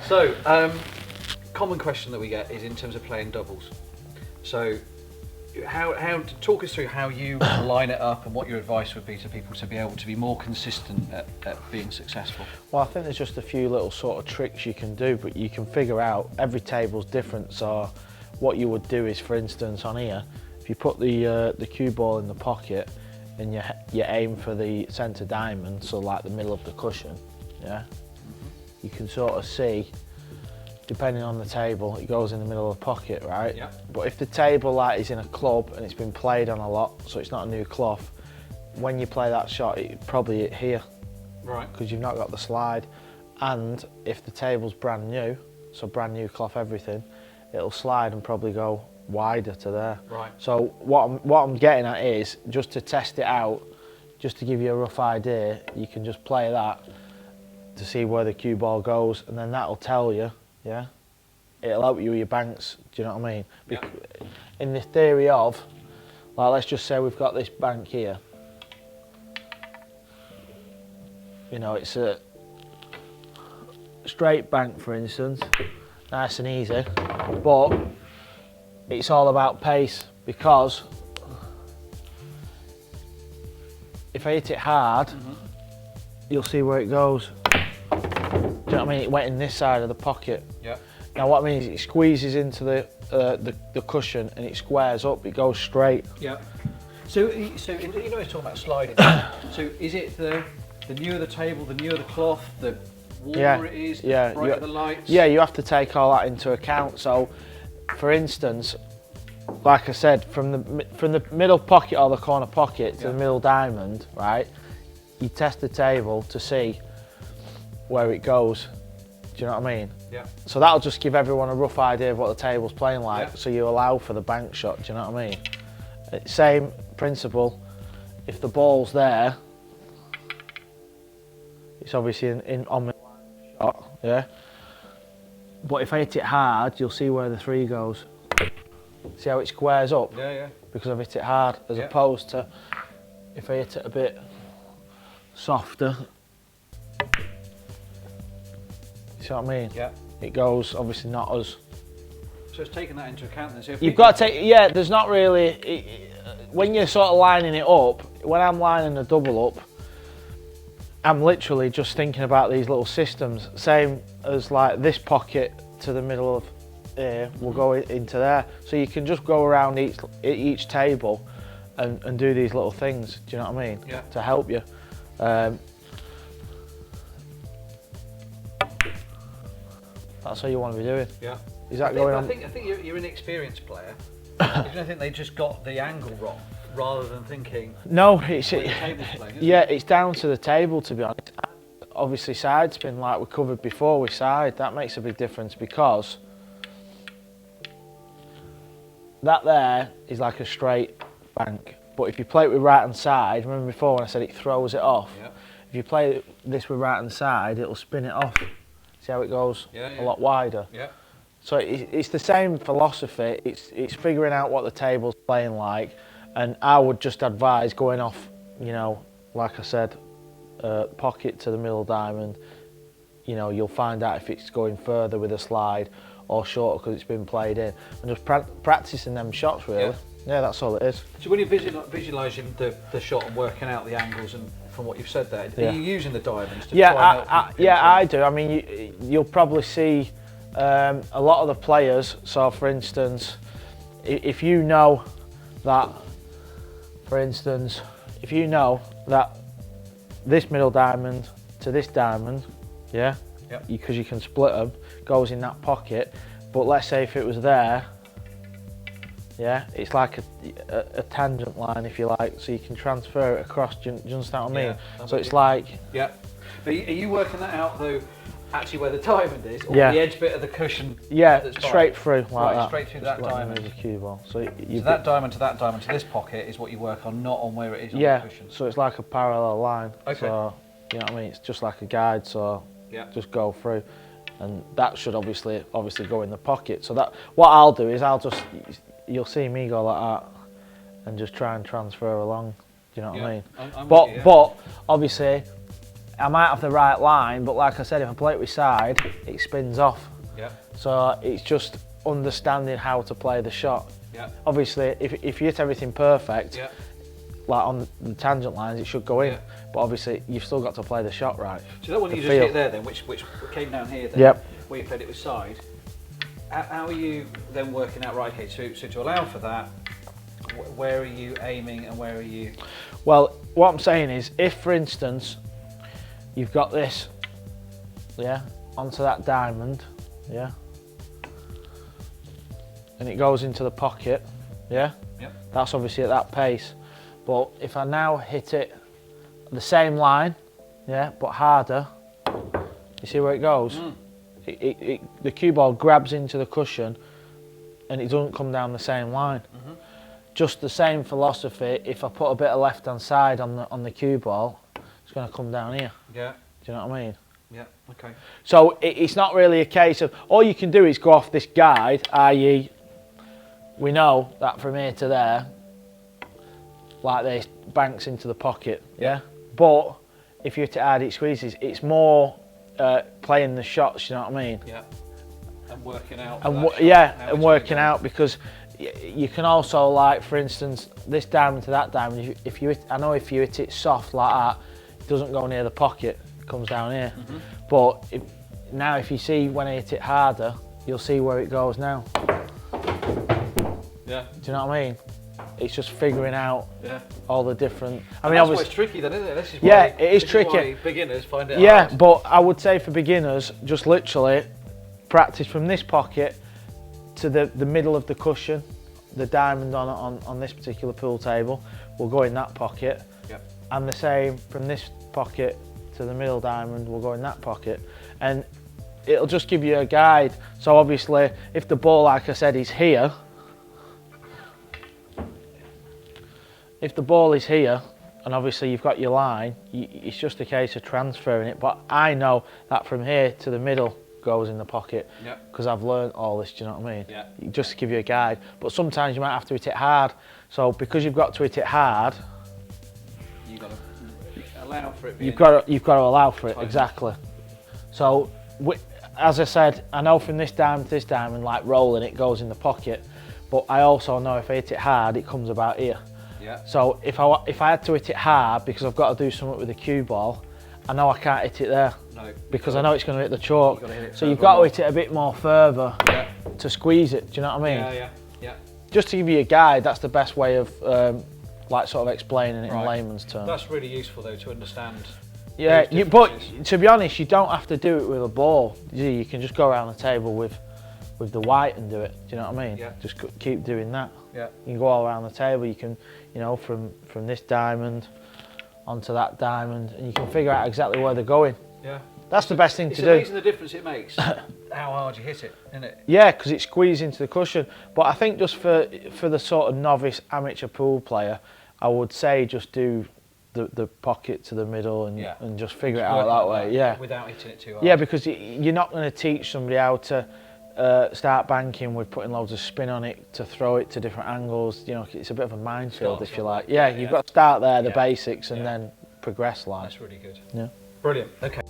So, common question that we get is in terms of playing doubles. So, how talk us through how you line it up and what your advice would be to people to be able to be more consistent at being successful. Well, I think there's just a few little sort of tricks you can do, but you can figure out every table's different. So, what you would do is, for instance, on here, if you put the cue ball in the pocket and you aim for the centre diamond, so like the middle of the cushion, yeah. You can sort of see, depending on the table, it goes in the middle of the pocket, right? Yeah. But if the table like is in a club and it's been played on a lot, so it's not a new cloth, when you play that shot, it probably hit here, right? Because you've not got the slide. And if the table's brand new, so brand new cloth, everything, it'll slide and probably go wider to there. Right. So what I'm getting at is just to test it out, just to give you a rough idea. You can just play that to see where the cue ball goes, and then that'll tell you, yeah? It'll help you with your banks, do you know what I mean? Yeah. In the theory of, like let's just say we've got this bank here. You know, it's a straight bank, for instance, nice and easy, but it's all about pace, because if I hit it hard, you'll see where it goes. Do you know what I mean? It went in this side of the pocket. Yeah. Now what I mean is it squeezes into the cushion and it squares up, it goes straight. Yeah. So you know, he's talking about sliding. So is it the newer the table, the newer the cloth, the warmer it is, the brighter the lights? Yeah, you have to take all that into account. So, for instance, like I said, from the middle pocket or the corner pocket to the middle diamond, right? You test the table to see where it goes. Do you know what I mean? Yeah. So that'll just give everyone a rough idea of what the table's playing like. Yeah. So you allow for the bank shot. Do you know what I mean? Same principle. If the ball's there, it's obviously in on the shot. Yeah. But if I hit it hard, you'll see where the three goes. See how it squares up? Yeah, yeah. Because I've hit it hard, as opposed to if I hit it a bit softer. You see what I mean? Yeah. It goes obviously not as. So it's taking that into account then. So You've got to take, yeah, there's not really, when you're sort of lining it up, when I'm lining a double up, I'm literally just thinking about these little systems. Same as like this pocket to the middle of here will go into there. So you can just go around each table and do these little things, do you know what I mean? Yeah. To help you. That's what you want to be doing. Yeah. Is that going on? I think you're an experienced player. I think they just got the angle wrong, rather than thinking. No, it's the table's playing, yeah, it's down to the table, to be honest. Obviously, side spin, like we covered before with side, that makes a big difference, because that there is like a straight bank. But if you play it with right hand side, remember before when I said it throws it off? Yeah. If you play this with right hand side, it'll spin it off. See how it goes a lot wider? Yeah. So it's the same philosophy. It's figuring out what the table's playing like, and I would just advise going off, you know, like I said, pocket to the middle diamond. You know, you'll find out if it's going further with a slide or shorter because it's been played in, and just practicing them shots really. Yeah, that's all it is. So when you're visualising the shot and working out the angles, and from what you've said there, are you using the diamonds to try and help you? I do. I mean, you'll probably see a lot of the players. So, for instance, if you know that, this middle diamond to this diamond, because you can split them, goes in that pocket. But let's say if it was there. Yeah, it's like a tangent line, if you like, so you can transfer it across. Do you understand what I mean? So it's like. Yeah. But are you working that out though, actually where the diamond is, or the edge bit of the cushion? Yeah, straight through like that. Straight through that diamond. Cue ball. So that diamond to this pocket is what you work on, not on where it is on the cushion. So it's like a parallel line. Okay. So you know what I mean? It's just like a guide. So just go through, and that should obviously go in the pocket. So that what I'll do is you'll see me go like that, and just try and transfer along. Do you know what I mean? I'm with you, yeah. But obviously, I might have the right line, but like I said, if I play it with side, it spins off. Yeah. So it's just understanding how to play the shot. Yeah. Obviously, if you hit everything perfect, Yeah. like on the tangent lines, it should go in. Yeah. But obviously, you've still got to play the shot right. So that one you just feel. hit there then, which came down here then, Yep. where you played it with side, how are you then working out, right, okay, so to allow for that, where are you aiming and where are you? Well, what I'm saying is, if for instance, you've got this, yeah, onto that diamond, yeah, and it goes into the pocket, yeah, Yep. that's obviously at that pace. But if I now hit it the same line, yeah, but harder, you see where it goes? The cue ball grabs into the cushion and it doesn't come down the same line. Just the same philosophy, if I put a bit of left hand side on the cue ball, it's going to come down here. Yeah. Do you know what I mean? Yeah, okay. So it's not really a case of, all you can do is go off this guide, i.e. we know that from here to there, like this, banks into the pocket, yeah? But if you hit it hard, it squeezes. It's more playing the shots, you know what I mean? Yeah. And working out. And working out, because you can also, like, for instance, this diamond to that diamond, if you hit, I know if you hit it soft like that, it doesn't go near the pocket, it comes down here. But now if you see when I hit it harder, you'll see where it goes now. Yeah. Do you know what I mean? It's just figuring out all the different. I mean, that's obviously, why it's tricky, then, isn't it? This is yeah, why, it is this tricky. Is why beginners find it yeah, hard. but I would say for beginners, just literally practice from this pocket to the middle of the cushion. The diamond on this particular pool table will go in that pocket, and the same from this pocket to the middle diamond will go in that pocket, and it'll just give you a guide. So obviously, if the ball, like I said, is here. If the ball is here, and obviously you've got your line, it's just a case of transferring it. But I know that from here to the middle goes in the pocket, because I've learned all this, do you know what I mean? Yeah. Just to give you a guide. But sometimes you might have to hit it hard. So because you've got to hit it hard, You've got to allow for it. you've got to allow for it, exactly. So as I said, I know from this diamond to this diamond, like rolling, it goes in the pocket. But I also know if I hit it hard, it comes about here. Yeah. So if I had to hit it hard because I've got to do something with the cue ball, I know I can't hit it there. No. Because I know it's going to hit the chalk. So you've got to hit it a bit more further to squeeze it. Do you know what I mean? Yeah. Just to give you a guide, that's the best way of like sort of explaining it in layman's terms. That's really useful though to understand. Yeah, but to be honest, you don't have to do it with a ball. You can just go around the table with the white and do it. Do you know what I mean? Yeah. Just keep doing that. Yeah. You can go all around the table. You can, from this diamond onto that diamond, and you can figure out exactly where they're going. Yeah. That's the best thing to do. It's amazing the difference it makes, how hard you hit it, isn't it? Yeah, because it squeezes into the cushion. But I think just for the sort of novice amateur pool player, I would say just do the pocket to the middle and just figure it out that way. Yeah. Without hitting it too hard. Yeah, because you're not going to teach somebody how to start banking with putting loads of spin on it to throw it to different angles. It's a bit of a minefield, if you like. Yeah, you've got to start there, the basics, and then progress like. That's really good. Yeah. Brilliant. Okay.